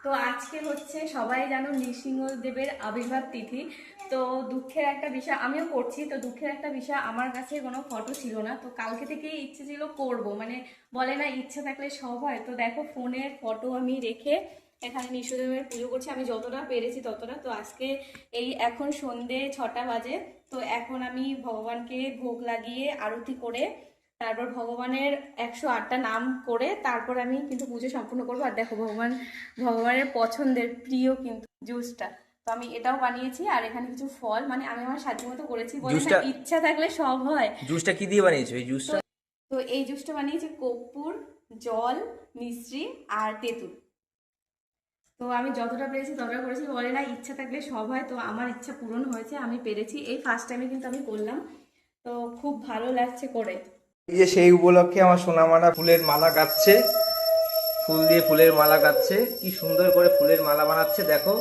তো আজকে হচ্ছে সবাই জানো নৃসিংহদেবের আবির্ভাব তিথি। তো দুঃখের একটা বিষয়, আমিও করছি, তো দুঃখের একটা বিষয় আমার কাছে কোনো ফটো ছিল না। তো কালকে থেকেই ইচ্ছে ছিল করব, মানে বলে না ইচ্ছা থাকলে সব হয়। তো দেখো ফোনের ফটো আমি রেখে এখানে নৃসিংহদেবের পুজো করছি, আমি যতটা পেরেছি ততটা। তো আজকে এই এখন সন্ধে 6টা বাজে। তো এখন আমি ভগবানকে ভোগ লাগিয়ে আরতি করে তারপর ভগবানের 108টা নাম করে তারপর আমি কিন্তু পুজো সম্পূর্ণ করবো। আর দেখো ভগবানের পছন্দের প্রিয় কিন্তু জুসটা, তো আমি এটাও বানিয়েছি। আর এখানে কিছু ফল, মানে আমি আমার সাধ্য মতো করেছি, বলে না ইচ্ছা থাকলে সব হয়। জুসটা কি দিয়ে বানিয়েছো এই জুসটা? তো এই জুসটা বানিয়েছি কর্পূর, জল, মিশ্রি আর তেঁতুল। তো আমি যতটা পেরেছি ততটা করেছি, বলে না ইচ্ছা থাকলে সব হয়। তো আমার ইচ্ছা পূরণ হয়েছে, আমি পেরেছি। এই ফার্স্ট টাইমে কিন্তু আমি করলাম, তো খুব ভালো লাগছে করে। এই যে সেই উপলক্ষে আমার সোনামারা ফুলের মালা গাচ্ছে, ফুল দিয়ে ফুলের মালা গাচ্ছে, কি সুন্দর করে ফুলের মালা বানাচ্ছে দেখো।